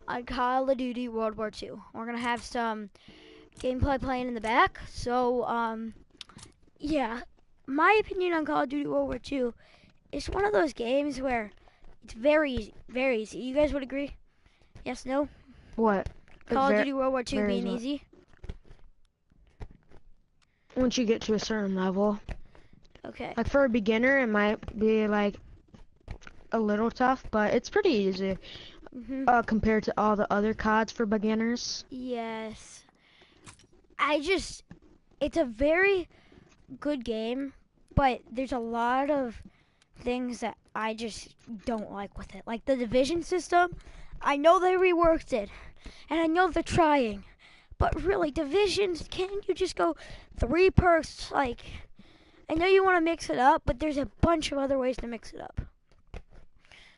on Call of Duty World War II. We're gonna have some gameplay playing in the back. So, yeah, my opinion on Call of Duty World War II is one of those games where it's very easy, very easy. You guys would agree? Yes, no? What? Call of Duty World War II very being easy. easy? Once you get to a certain level. Okay. Like for a beginner, it might be like a little tough, but it's pretty easy compared to all the other CODs for beginners. Yes. It's a very good game, but there's a lot of things that I just don't like with it. Like the division system, I know they reworked it, and I know they're trying, but really, divisions, can't you just go 3 perks? Like, I know you want to mix it up, but there's a bunch of other ways to mix it up.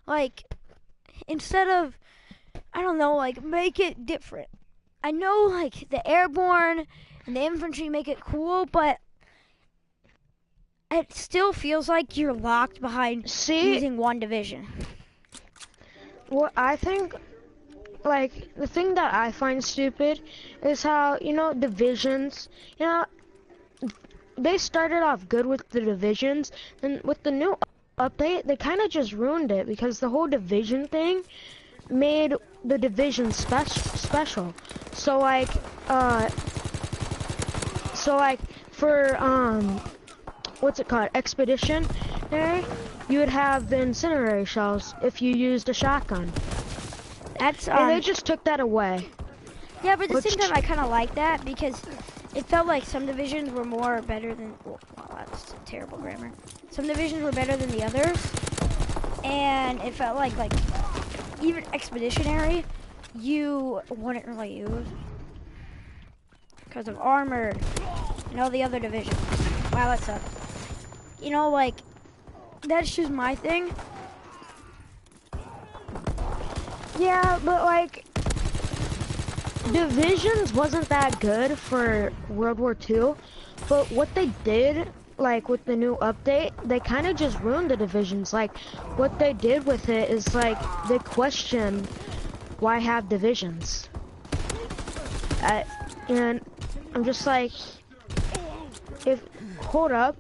Like, instead of, I don't know, like, make it different. I know, like, the airborne and the infantry make it cool, but it still feels like you're locked behind using one division. What I think, like, the thing that I find stupid is how, divisions, they started off good with the divisions, and with the new update, they kind of just ruined it, because the whole division thing made the division special. So like for what's it called, expeditionary, you would have the incendiary shells if you used a shotgun. And they just took that away. Yeah, but at the same time, I kind of like that because it felt like some divisions were better than. Well, that's terrible grammar. Some divisions were better than the others, and it felt like even expeditionary, you wouldn't really use because of armored and all the other divisions. Wow, that sucks. Like that's just my thing. Yeah, but like divisions wasn't that good for World War II, but what they did, like with the new update, they kind of just ruined the divisions. Like what they did with it is like they questioned why have divisions, and I'm just like, hold up,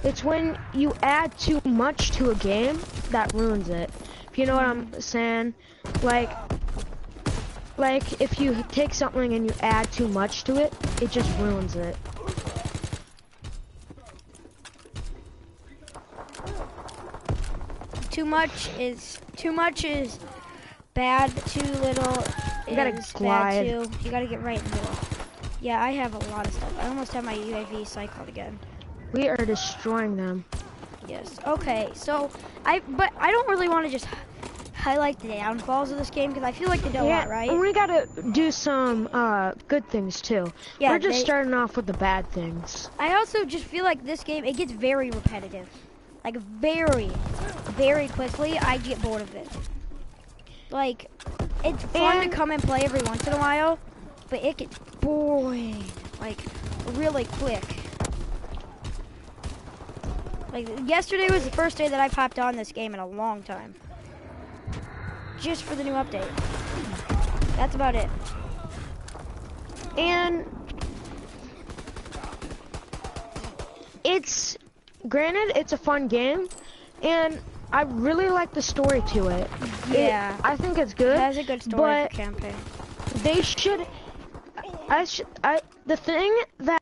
it's when you add too much to a game that ruins it. If you know what I'm saying, like if you take something and you add too much to it, it just ruins it. Too much is bad. Too little is bad too. You gotta get right in the middle. Yeah, I have a lot of stuff. I almost have my UAV cycled again. We are destroying them. Yes. Okay. So I don't really want to just highlight the downfalls of this game because I feel like they did a lot, right? And we gotta do some good things too. Yeah, we're just starting off with the bad things. I also just feel like this game, it gets very repetitive. Like very, very quickly, I get bored of it. Like, it's fun to come and play every once in a while, but it gets boring, like, really quick. Like, yesterday was the first day that I popped on this game in a long time. Just for the new update. That's about it. And granted, it's a fun game, and I really like the story to it. Yeah. I think it's good. It has a good story for campaign. They should, the thing that,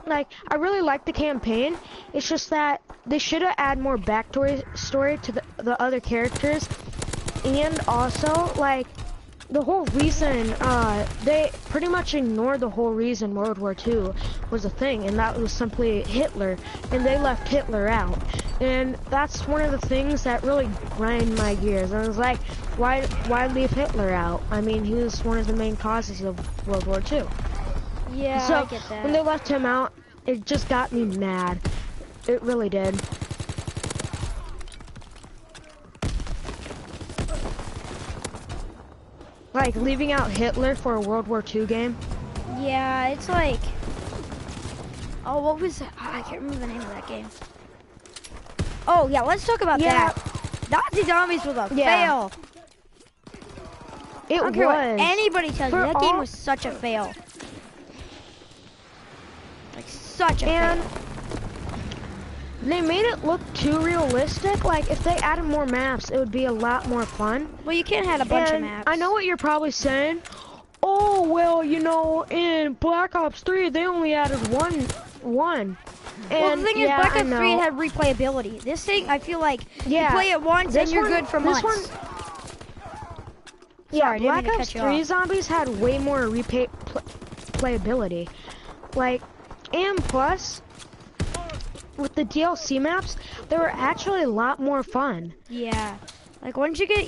like, I really like the campaign, it's just that they should have added more story to the other characters, and also, like, the whole reason, they pretty much ignored the whole reason World War II was a thing, and that was simply Hitler, and they left Hitler out. And that's one of the things that really grind my gears. I was like, why leave Hitler out? I mean, he was one of the main causes of World War II. Yeah, so I get that. When they left him out, it just got me mad. It really did. Like, leaving out Hitler for a World War II game? Yeah, it's like... Oh, what was that? I can't remember the name of that game. Oh, yeah, let's talk about that. Nazi Zombies was a fail. It I don't care what was. anybody tells you. For That game all- was such a fail. Like such a And fail. they made it look too realistic. Like if they added more maps, it would be a lot more fun. Well, you can't have a bunch of And maps. I know what you're probably saying. Oh well, you know, in Black Ops 3 they only added one. Well, the And thing yeah, is, Black I Ops 3 know. had replayability. This thing, I feel like Yeah, you play it once this and you're one- good for this months. Yeah, Sorry, didn't mean Black to Ops cut you 3 off. zombies had way more playability. Like, and plus, with the DLC maps, they were actually a lot more fun. Yeah. Like once you get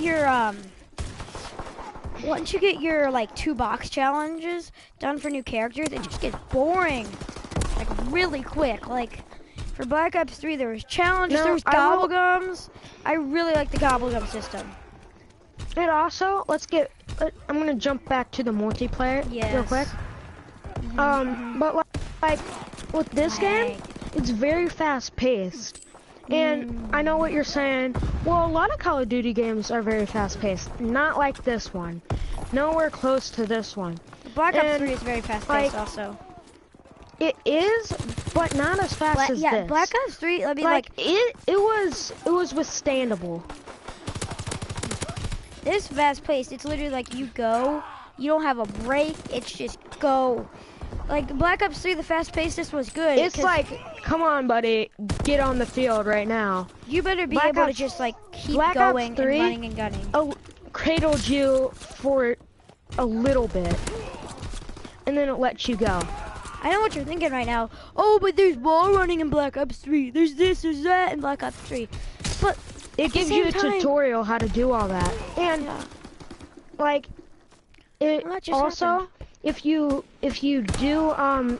your like 2 box challenges done for new characters, it just gets boring. Like really quick. Like for Black Ops 3 there was challenges, No, there was I will- gobblegums. I really like the gobblegum system. And also, I'm gonna jump back to the multiplayer real Yes. quick. But like with this game, it's very fast paced. And I know what you're saying. Well, a lot of Call of Duty games are very fast paced. Not like this one. Nowhere close to this one. Black Ops And, 3 is very fast paced like, also. It is, but not as fast as Yeah, this. Black Ops 3, I mean like like it was withstandable. this fast paced, it's literally like you go, you don't have a break, it's just go. Like Black Ops 3, the fast pacedest was good. It's 'cause like, come on, buddy, get on the field right now. you better be Black able to Ops- just like keep Black Ops going 3 and running and gunning. Cradled you for a little bit, and then it lets you go. I know what you're thinking right now. Oh, but there's wall running in Black Ops 3. There's this, there's that in Black Ops 3. But It at the gives you same a time- tutorial how to do all that, and Yeah. like it Well, that just also. happened. If you do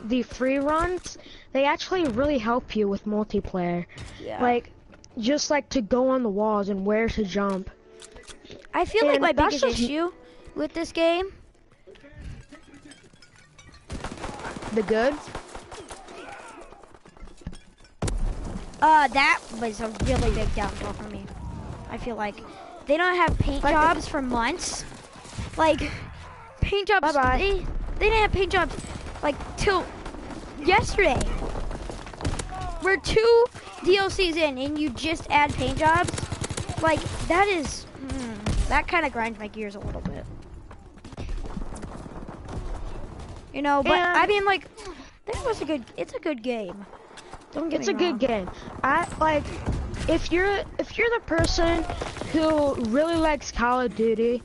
the free runs, they actually really help you with multiplayer. Yeah. Like just like to go on the walls and where to jump. I feel like and my that's biggest just- issue with this game, The goods. that was a really big downfall for me. I feel like they don't have paint Like the- jobs for months. Like paint jobs, Bye-bye. they didn't have paint jobs like till yesterday. We're 2 DLCs in and you just add paint jobs. Like that is, that kind of grinds my gears a little bit. You know, but And- I mean like, it's a good game. Don't get It's me a good wrong. game. I like if you're the person who really likes Call of Duty,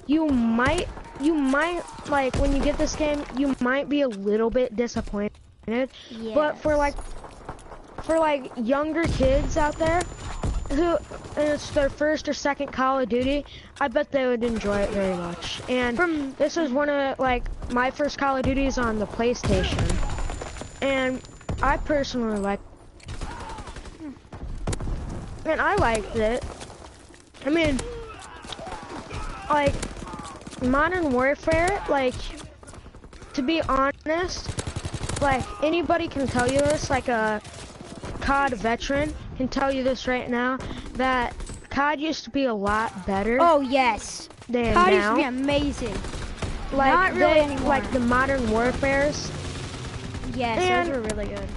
you might like when you get this game, you might be a little bit disappointed. But for like younger kids out there who and it's their first or second Call of Duty, I bet they would enjoy it very much. And this is one of like my first Call of Duties on the PlayStation. And I personally like, and I liked it. I mean, like, Modern Warfare, like, to be honest, like, anybody can tell you this, like a COD veteran can tell you this right now, that COD used to be a lot better Oh yes, than COD used now. to be amazing. Like, not really anymore. like the Modern Warfares. Yes, And- those were really good.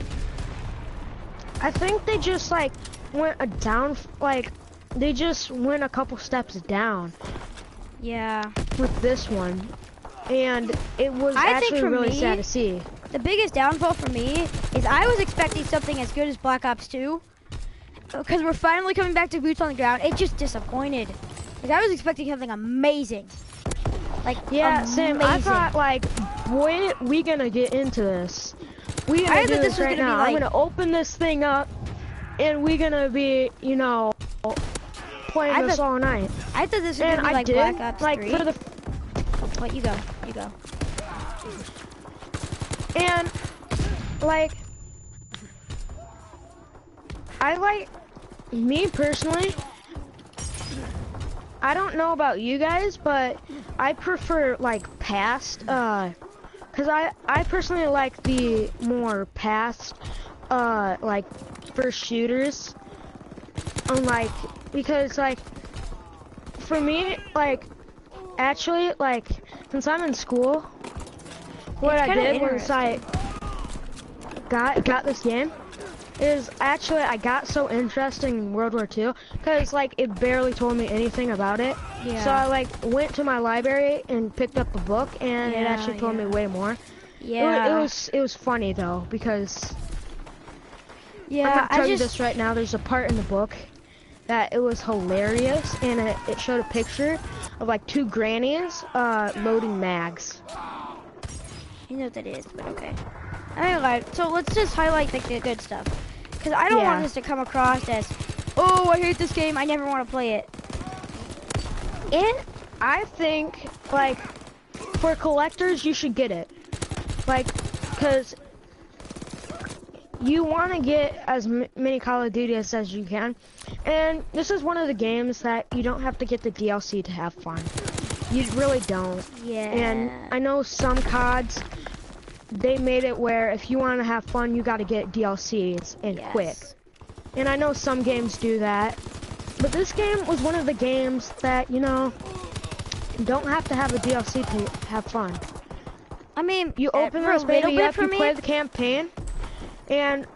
I think they just like went a down, like they just went a couple steps down Yeah. with this one, and it was I think actually for really me- sad to see. The biggest downfall for me is I was expecting something as good as Black Ops 2, because we're finally coming back to boots on the ground. It just disappointed. Like I was expecting something amazing. Like Yeah, same. I amazing. thought like, boy, we gonna get into this. We I gonna thought do this this was right gonna be now. I'm like- gonna open this thing up, and we gonna be, you know, playing I this thought- all night. I thought this was And gonna be I like did, Black Ops like 3. for the What you go? You go. And, like, I like, me personally, I don't know about you guys, but I prefer, like, past, cause I personally like the more past, like, first shooters, because, like, for me, like, actually, like, since I'm in school, what It's I kinda did once I interesting. got this game is actually I got so interested in World War II because like it barely told me anything about it. Yeah. So I like went to my library and picked up a book, and it actually told me way more. Yeah. It was funny though because I'm Yeah, gonna tell I you just this right now. There's a part in the book that it was hilarious, and it showed a picture of like two grannies loading mags. you know what that is, but okay. Anyway, so let's just highlight like the good stuff. Because I don't want Yeah. this to come across as, oh, I hate this game, I never want to play it. And I think, like, for collectors, you should get it. Like, because you want to get as many Call of Duty as you can. And this is one of the games that you don't have to get the DLC to have fun. You really don't. Yeah. And I know some CODs, they made it where if you want to have fun, you got to get DLCs and quick. And I know some games do that. But this game was one of the games that, you know, don't have to have a DLC to have fun. I mean, You open for this a little baby bit up, for you me. play the campaign, and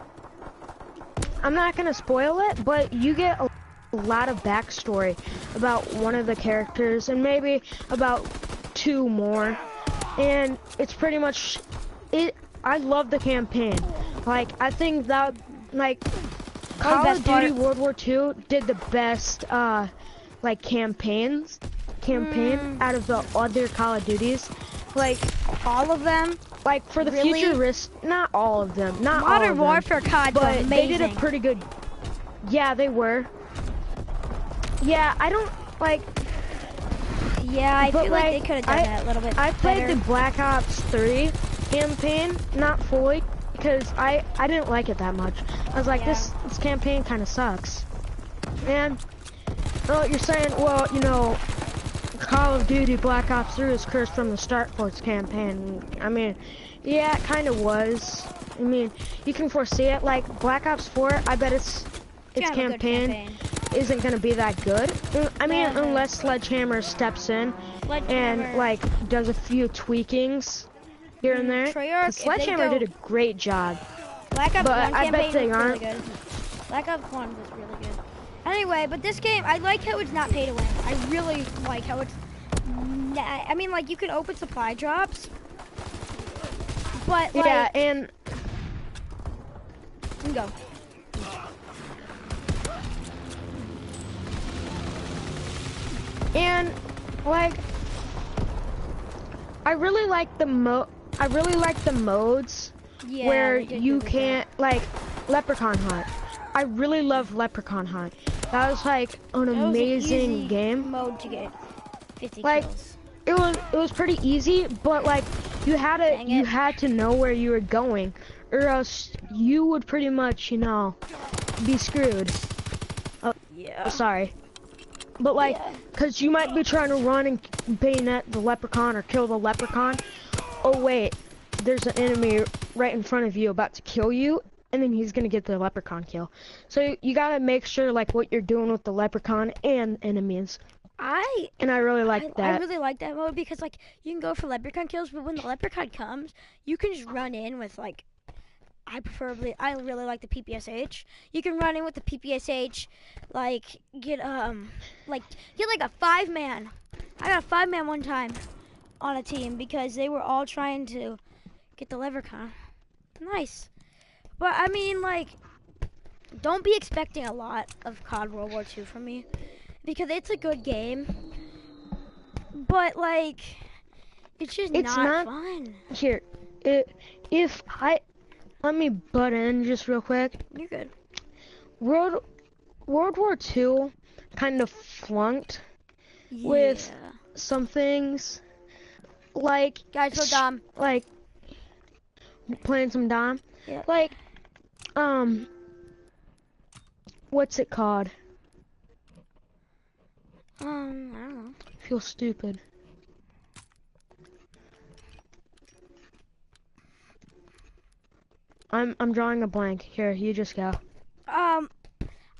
I'm not gonna spoil it, but you get a lot of backstory about one of the characters, and maybe about two more. And it's pretty much it. I love the campaign. Like I think that like Call of Duty World War II did the best like campaign out of the other Call of Duties. Like all of them. like for the Really? futurist, not all of them, not all Modern of them, Warfare COD's but amazing. they did a pretty good. Yeah, they were. Yeah, I don't like. Yeah, I but feel like they could have done that a little bit I played better. the Black Ops 3 campaign, not fully, because I didn't like it that much. I was like, Yeah. this campaign kind of sucks. And well, you're saying, well, you know, Call of Duty Black Ops 3 is cursed from the start for its campaign. I mean, yeah, it kind of was. I mean, you can foresee it. Like Black Ops 4, I bet its Kind of a good campaign isn't gonna be that good. I mean, Yeah. unless Sledgehammer steps in Sledgehammer. and like does a few tweakings here and there. Treyarch, 'Cause if they Sledgehammer go- did a great job. Black Ops But 1 I bet campaign they was really aren't. good. Black Ops 1 was really good. Anyway, but this game, I like how it's not pay to win. I really like how it's. I mean, like you can open supply drops, but like, Yeah, and you can go. And like I really like the modes Yeah, where they did you good with can't like Leprechaun Hunt. I really love Leprechaun Hunt. That was like an that. That was an amazing easy game. mode to get 50 Like, kills. It was pretty easy, but like you Dang had it. to know where you were going, or else you would pretty much, you know, be screwed. Yeah. Sorry. But like, Yeah. cause you might be trying to run and bayonet the leprechaun or kill the leprechaun. Oh wait, there's an enemy right in front of you about to kill you, and then he's gonna get the leprechaun kill. So you gotta make sure like what you're doing with the leprechaun and enemies. And I really like that. I really like that mode because like you can go for leprechaun kills, but when the leprechaun comes, you can just run in with like. I really like the PPSH. You can run in with the PPSH, like get like a 5-man. I got a 5-man one time on a team because they were all trying to get the leprechaun. Nice, but I mean like, don't be expecting a lot of COD World War II from me because it's a good game, but like, it's just It's not not- fun. Here, let me butt in just real quick. You're good. World War II kind of flunked with Yeah. some things, like Guys, so dumb. like playing some Dom. Yeah. Like, what's it called? I don't know. Feel stupid. I'm drawing a blank. Here, you just go.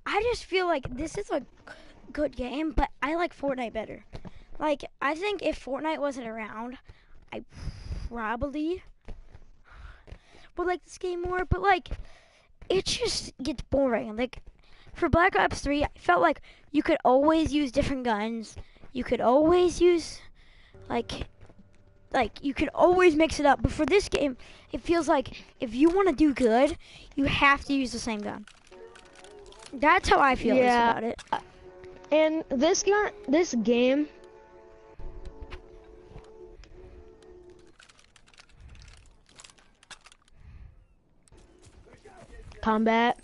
I just feel like this is a good game, but I like Fortnite better. Like, I think if Fortnite wasn't around, I probably would like this game more. But like, it just gets boring. Like, for Black Ops 3, I felt like you could always use different guns. You could always use like you could always mix it up. But for this game, it feels like if you want to do good, you have to use the same gun. That's how I feel about it. And this game, combat,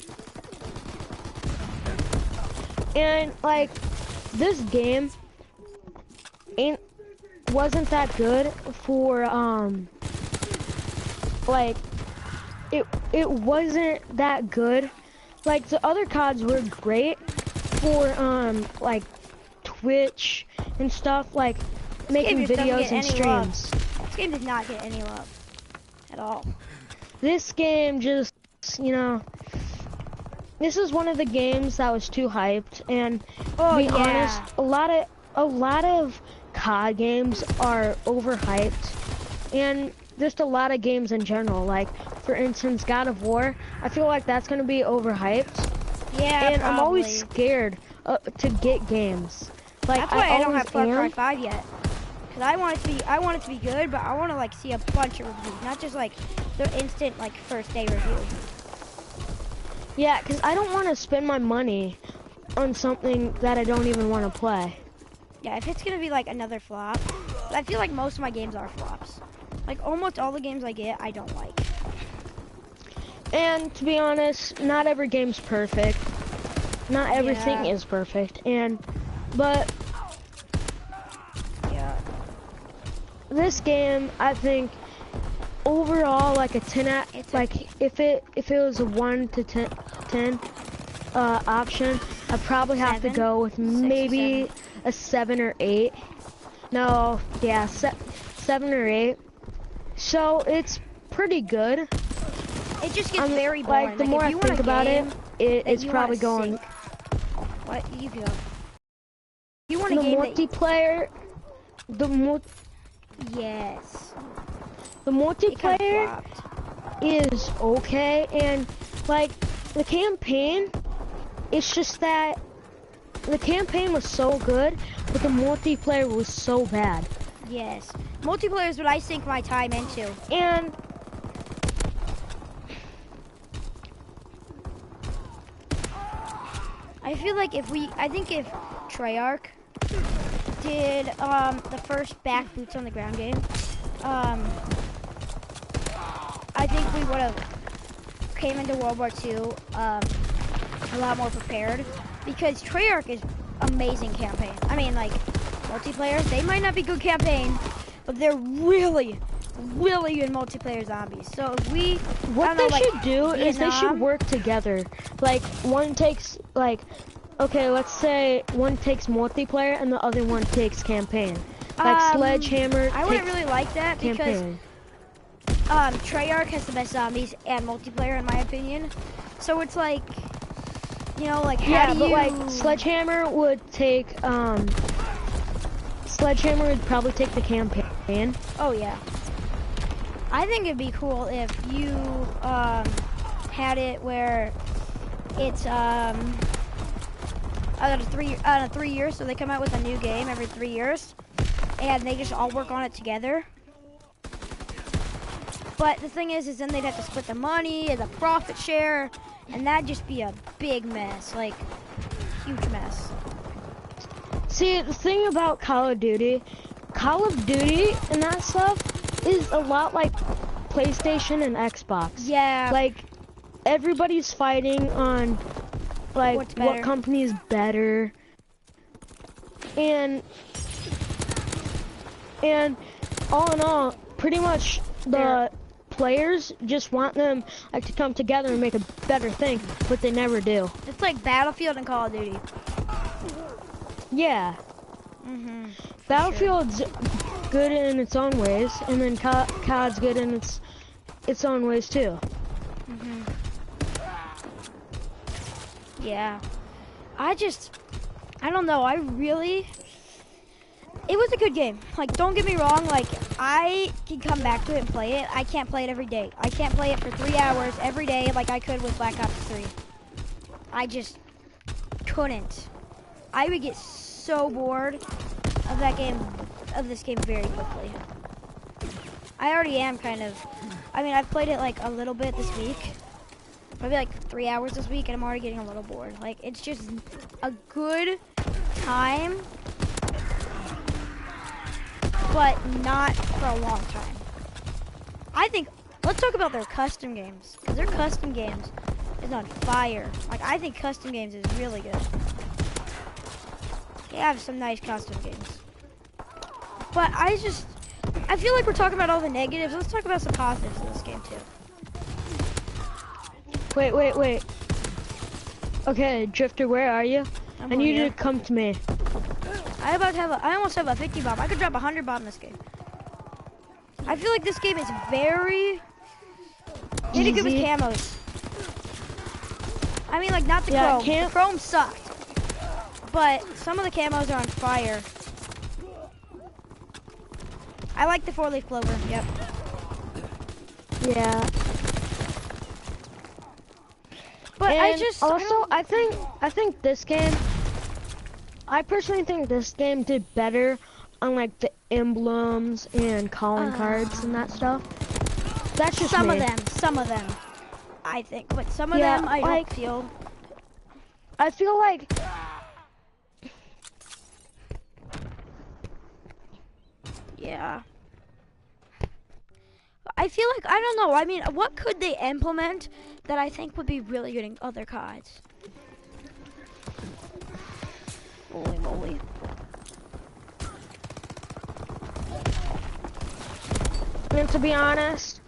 and like this game wasn't that good for like it wasn't that good. Like the other CODs were great for like Twitch and stuff, like making videos and streams. This game did not get any love at all. This game just, you know, this is one of the games that was too hyped, and to be honest, a lot of COD games are overhyped, and just a lot of games in general. Like, for instance, God of War, I feel like that's gonna be overhyped. Yeah, and probably. I'm always scared to get games. Like, that's why I don't have Far Cry 5 yet. Cause I want it to be good, but I want to like see a bunch of reviews, not just like the instant like first day review. Yeah, cause I don't want to spend my money on something that I don't even want to play. Yeah, if it's gonna be like another flop, I feel like most of my games are flops. Like almost all the games I get, I don't like. And to be honest, not every game's perfect. Not everything is perfect, but yeah, this game, I think, overall, like a 10 out. Like if it was a 1 to 10 option, I'd probably have to go with maybe a 7 or 8. No, yeah, 7 or 8. So it's pretty good. It just gets very boring. Like the more I think about it, it's probably going. What you go? You want a the game multiplayer? Yes. The multiplayer is okay, and like the campaign, it's just that the campaign was so good, but the multiplayer was so bad. Yes. Multiplayer is what I sink my time into. And I feel like if Treyarch did the first back boots on the ground game, I think we would have came into World War II a lot more prepared, because Treyarch is amazing campaign. I mean, like multiplayer, they might not be good campaign, but they're really good multiplayer zombies. So if we, what they should do is they should work together. Like one takes okay, let's say one takes multiplayer and the other one takes campaign. Like Sledgehammer. I wouldn't really like that campaign, because Treyarch has the best zombies and multiplayer in my opinion. So it's like, you know, like how do you... but like Sledgehammer would probably take the campaign. Oh yeah. I think it'd be cool if you had it where it's out of 3 years, so they come out with a new game every 3 years, and they just all work on it together. But the thing is then they'd have to split the money and the profit share, and that'd just be a big mess, like huge mess. See, the thing about Call of Duty and that stuff is a lot like PlayStation and Xbox. Yeah. Like everybody's fighting on like what company is better, and all in all, pretty much the players just want them like to come together and make a better thing, but they never do. It's like Battlefield and Call of Duty. Yeah. Battlefield's good in its own ways, and then COD's good in its own ways too. Yeah. I don't know, it was a good game. Like, don't get me wrong. Like, I can come back to it and play it. I can't play it every day. I can't play it for 3 hours every day like I could with Black Ops 3. I just couldn't. I would get so bored of that game, of this game very quickly. I already am kind of. I mean, I've played it like a little bit this week. Maybe like 3 hours this week, and I'm already getting a little bored. Like, it's just a good time, but not for a long time. I think, let's talk about their custom games, because their custom games is on fire. Like, I think custom games is really good. They have some nice custom games. But I feel like we're talking about all the negatives. Let's talk about some positives in this game, too. Wait. Okay, Drifter, where are you? I need you to come to me. I almost have a 50 bomb. I could drop 100 bomb in this game. I feel like this game is very good with camos. I mean, like, not the chrome. The chrome sucked. But some of the camos are on fire. I like the 4-leaf clover, yep. Yeah. But and I think this game, I personally think this game did better on like the emblems and calling cards and that stuff. That's just some of them, I think, but some of them I don't feel. I feel like yeah. I feel like, I don't know, I mean, what could they implement that I think would be really good in other CODs? Holy moly. And to be honest,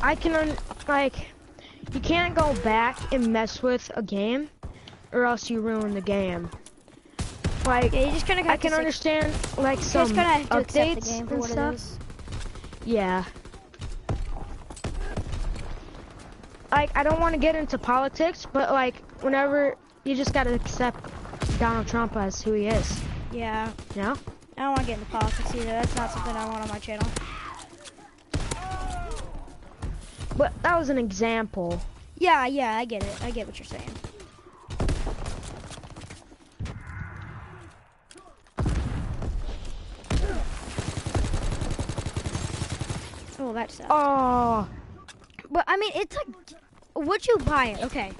I can, you can't go back and mess with a game, or else you ruin the game. Like, yeah, you just kind of. I can understand like some updates the game for and what stuff. It is. Yeah. Like, I don't want to get into politics, but like, whenever you just gotta accept Donald Trump as who he is. Yeah. You know? I don't want to get into politics either. That's not something I want on my channel. But that was an example. Yeah, I get it. I get what you're saying. Oh, that sucks. Oh. But I mean, it's like, would you buy it? Okay.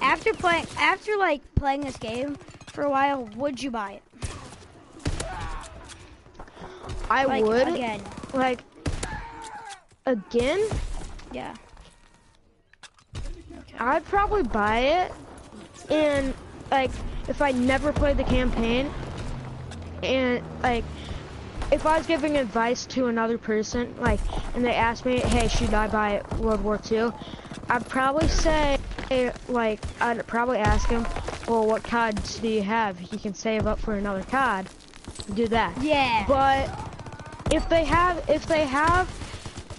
After playing this game for a while, would you buy it? I would. Again. Like, again? Yeah. Okay. I'd probably buy it, and like, if I never played the campaign, and like, if I was giving advice to another person, like, and they asked me, hey, should I buy World War II? I'd probably say, like, I'd probably ask him, well, what CODs do you have? You can save up for another COD. Do that. Yeah. But if they have,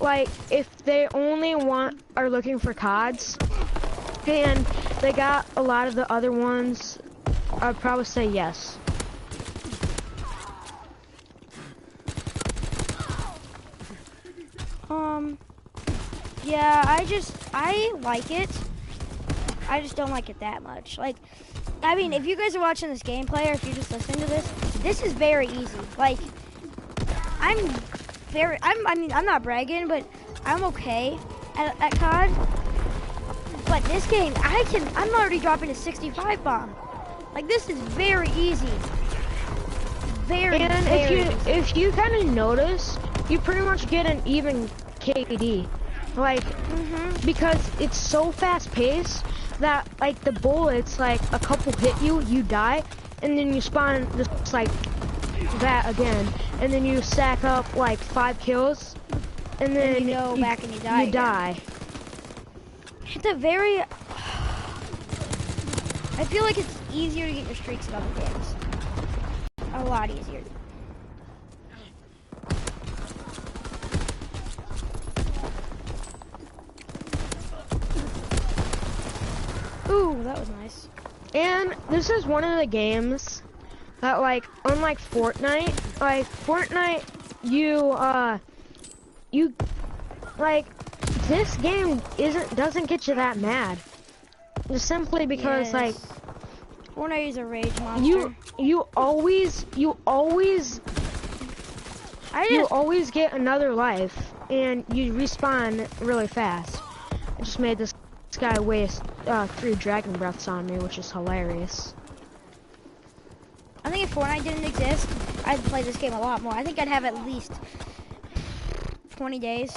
like, if they only are looking for CODs, and they got a lot of the other ones, I'd probably say yes. Yeah, I like it. I just don't like it that much. Like, I mean, if you guys are watching this gameplay, or if you're just listening to this is very easy. Like, I mean, I'm not bragging, but I'm okay at COD. But this game, I'm already dropping a 65 bomb. Like, this is very easy. Very, and very easy. If you kind of notice, you pretty much get an even KD. Like, because it's so fast paced that, like, the bullets, like, a couple hit you, you die, and then you spawn just like that again, and then you stack up like 5 kills, and then you go back and you die. You die. It's a very. I feel like it's easier to get your streaks in other games. A lot easier. Ooh, that was nice. And this is one of the games that, like, unlike Fortnite, like, Fortnite, you, like, this game doesn't get you that mad. Just simply because, like, Fortnite is a rage monster. you always get another life, and you respawn really fast. I just made this guy waste 3 dragon breaths on me, which is hilarious. I think if Fortnite didn't exist, I'd play this game a lot more. I think I'd have at least 20 days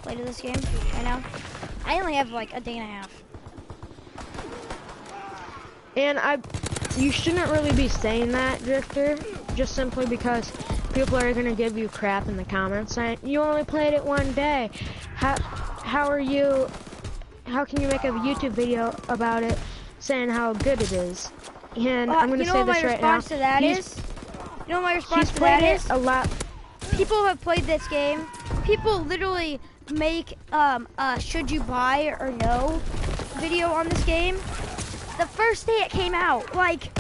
played of this game right now. I only have like a day and a half. And you shouldn't really be saying that, Drifter, just simply because people are gonna give you crap in the comments saying you only played it 1 day. How can you make a YouTube video about it saying how good it is? And I'm gonna say this right now. You know what my response to that is? A lot. People have played this game. People literally make should you buy or no video on this game the first day it came out. Like,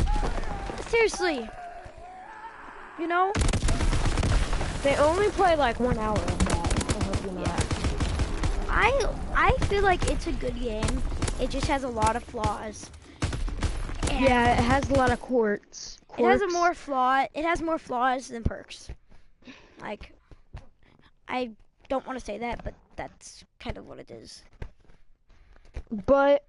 seriously. You know? They only play like 1 hour of that. I hope you know that. I feel like it's a good game. It just has a lot of flaws. And yeah, it has a lot of quirks. It has more flaws than perks. Like, I don't want to say that, but that's kind of what it is. But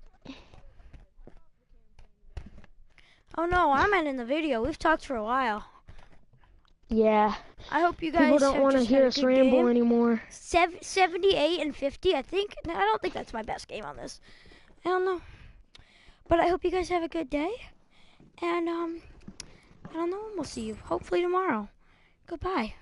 oh no, I'm ending the video. We've talked for a while. yeah. I hope you guys People don't want to hear us ramble anymore. 78 and 50, I think. No, I don't think that's my best game on this. I don't know. But I hope you guys have a good day. And, I don't know. We'll see you hopefully tomorrow. Goodbye.